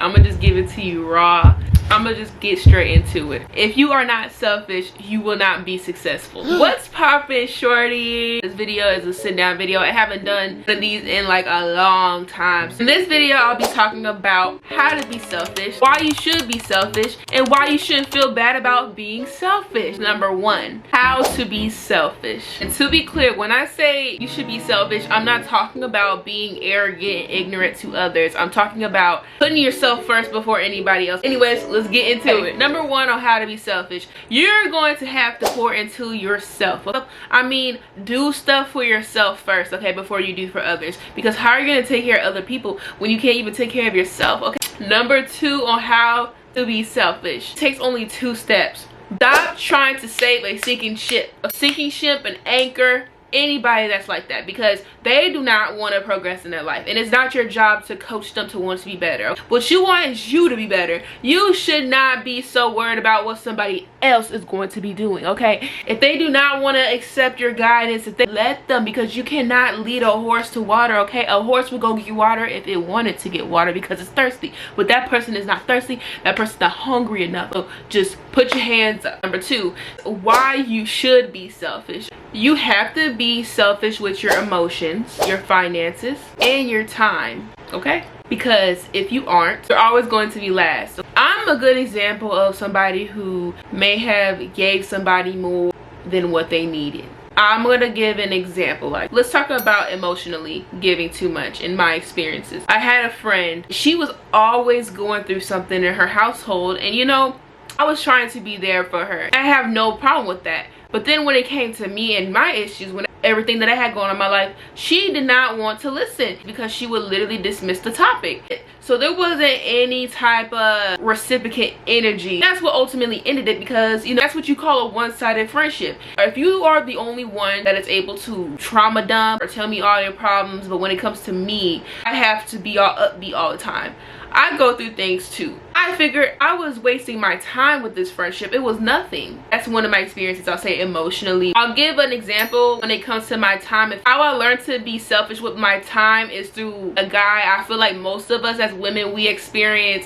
I'm gonna just give it to you raw. I'm gonna just get straight into it. If you are not selfish, you will not be successful. What's poppin', shorty? This video is a sit down video. I haven't done one of these in like a long time. In this video, I'll be talking about how to be selfish, why you should be selfish, and why you shouldn't feel bad about being selfish. Number one, how to be selfish. And to be clear, when I say you should be selfish, I'm not talking about being arrogant and ignorant to others. I'm talking about putting yourself first before anybody else. Anyways, let's get into it. Number one on how to be selfish. You're going to have to pour into yourself. I mean, do stuff for yourself first, okay, before you do for others. Because how are you going to take care of other people when you can't even take care of yourself? Okay. Number two on how to be selfish. It takes only 2 steps. Stop trying to save a sinking ship. A sinking ship, an anchor, anybody that's like that, because they do not want to progress in their life, and it's not your job to coach them to want to be better. What you want is you to be better. You should not be so worried about what somebody else is going to be doing, okay? If they do not want to accept your guidance, if they let them, because you cannot lead a horse to water, okay? A horse will go get you water if it wanted to get water because it's thirsty, but that person is not thirsty. That person's not hungry enough. So just put your hands up. Number two, why you should be selfish. You have to be selfish with your emotions, your finances, and your time, okay? Because if you aren't, you're always going to be last. So I'm a good example of somebody who may have gave somebody more than what they needed. I'm gonna give an example. Like, let's talk about emotionally giving too much in my experiences. I had a friend, she was always going through something in her household, and you know, I was trying to be there for her. I have no problem with that. But then when it came to me and my issues, when everything that I had going on in my life, she did not want to listen because she would literally dismiss the topic. So there wasn't any type of reciprocate energy. That's what ultimately ended it, because you know, that's what you call a one-sided friendship. If you are the only one that is able to trauma dump or tell me all your problems, but when it comes to me, I have to be all upbeat all the time. I go through things too. I figured I was wasting my time with this friendship. It was nothing. That's one of my experiences, I'll say, emotionally. I'll give an example when it comes to my time. How I learned to be selfish with my time is through a guy. I feel like most of us as women, we experience,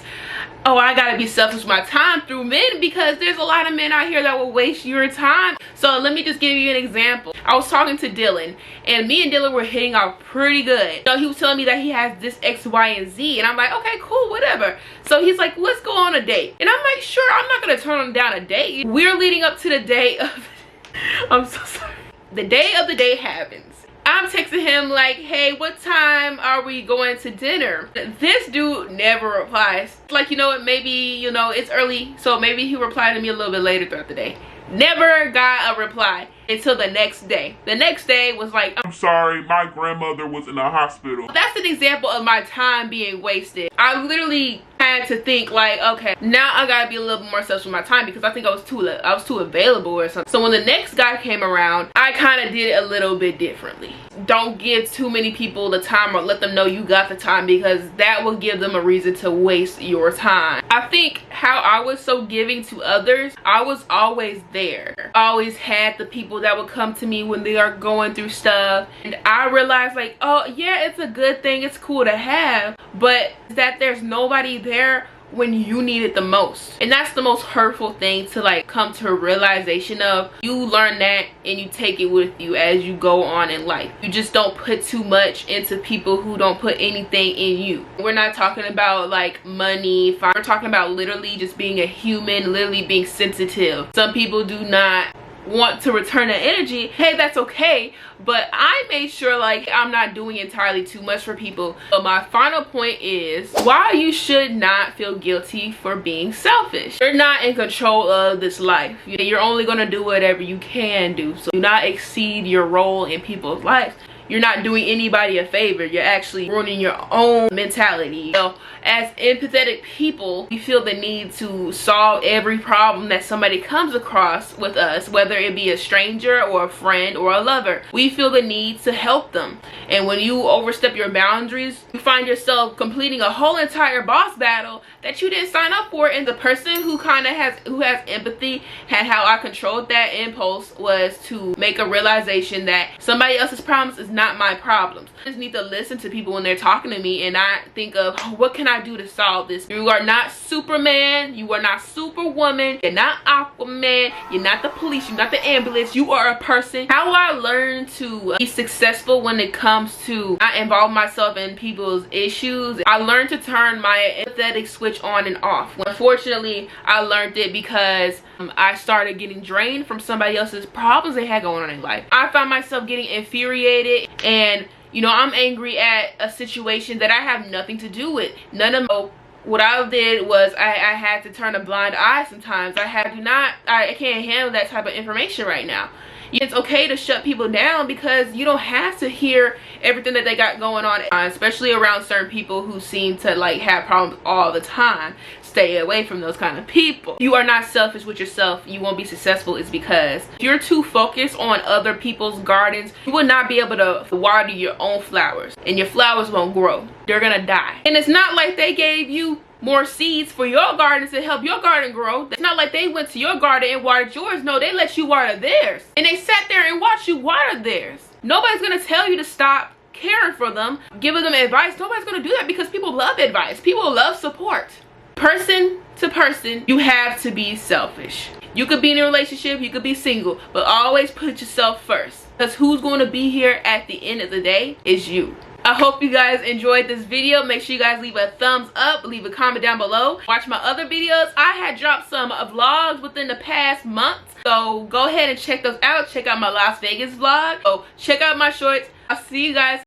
oh, I gotta be selfish with my time, through men, because there's a lot of men out here that will waste your time. So let me just give you an example. I was talking to Dylan, and me and Dylan were hitting off pretty good. You know, he was telling me that he has this X, Y, and Z, and I'm like, okay, cool, whatever. So he's like, let's go on a date. And I'm like, sure, I'm not gonna turn down a date. We're leading up to the day of, I'm so sorry. The day of the date happens. I'm texting him like, hey, what time are we going to dinner? This dude never replies. Like, you know what, maybe, you know, it's early, so maybe he'll reply to me a little bit later throughout the day. Never got a reply until the next day. The next day was like, I'm sorry, my grandmother was in the hospital. That's an example of my time being wasted. I literally had to think like, okay, now I gotta be a little bit more selfish with my time, because I think I was too available or something. So when the next guy came around, I kind of did it a little bit differently. Don't give too many people the time, or let them know you got the time, because that will give them a reason to waste your time. I think how I was so giving to others, I was always there. I always had the people that would come to me when they are going through stuff, and I realized like, oh yeah, it's a good thing, it's cool to have, but that there's nobody there when you need it the most. And that's the most hurtful thing to like come to a realization of. You learn that and you take it with you as you go on in life. You just don't put too much into people who don't put anything in you. We're not talking about like money, we're talking about literally just being a human, literally being sensitive. Some people do not want to return that energy. Hey, that's okay, but I made sure like I'm not doing entirely too much for people. So my final point is why you should not feel guilty for being selfish. You're not in control of this life. You're only gonna do whatever you can do. So do not exceed your role in people's lives. You're not doing anybody a favor. You're actually ruining your own mentality. You know, as empathetic people, we feel the need to solve every problem that somebody comes across with us, whether it be a stranger or a friend or a lover. We feel the need to help them. And when you overstep your boundaries, you find yourself completing a whole entire boss battle that you didn't sign up for. And the person who has empathy, and how I controlled that impulse, was to make a realization that somebody else's problems is not not my problems. I just need to listen to people when they're talking to me and not think of, oh, what can I do to solve this? You are not Superman, you are not Superwoman, you're not Aquaman, you're not the police, you're not the ambulance, you are a person. How I learned to be successful when it comes to not involve myself in people's issues, I learned to turn my empathetic switch on and off. Unfortunately, I learned it because I started getting drained from somebody else's problems they had going on in life. I found myself getting infuriated, and you know, I'm angry at a situation that I have nothing to do with. What I did was I had to turn a blind eye sometimes. I can't handle that type of information right now. It's okay to shut people down because you don't have to hear everything that they got going on, especially around certain people who seem to like have problems all the time. Stay away from those kind of people. You are not selfish with yourself. You won't be successful is because if you're too focused on other people's gardens, you will not be able to water your own flowers, and your flowers won't grow. They're gonna die. And it's not like they gave you more seeds for your gardens to help your garden grow. It's not like they went to your garden and watered yours. No, they let you water theirs, and they sat there and watched you water theirs. Nobody's gonna tell you to stop caring for them, giving them advice. Nobody's gonna do that because people love advice. People love support. Person to person, you have to be selfish. You could be in a relationship, you could be single, but always put yourself first, because who's going to be here at the end of the day is you. I hope you guys enjoyed this video. Make sure you guys leave a thumbs up, leave a comment down below. Watch my other videos. I had dropped some vlogs within the past month, so go ahead and check those out. Check out my Las Vegas vlog. So check out my shorts. I'll see you guys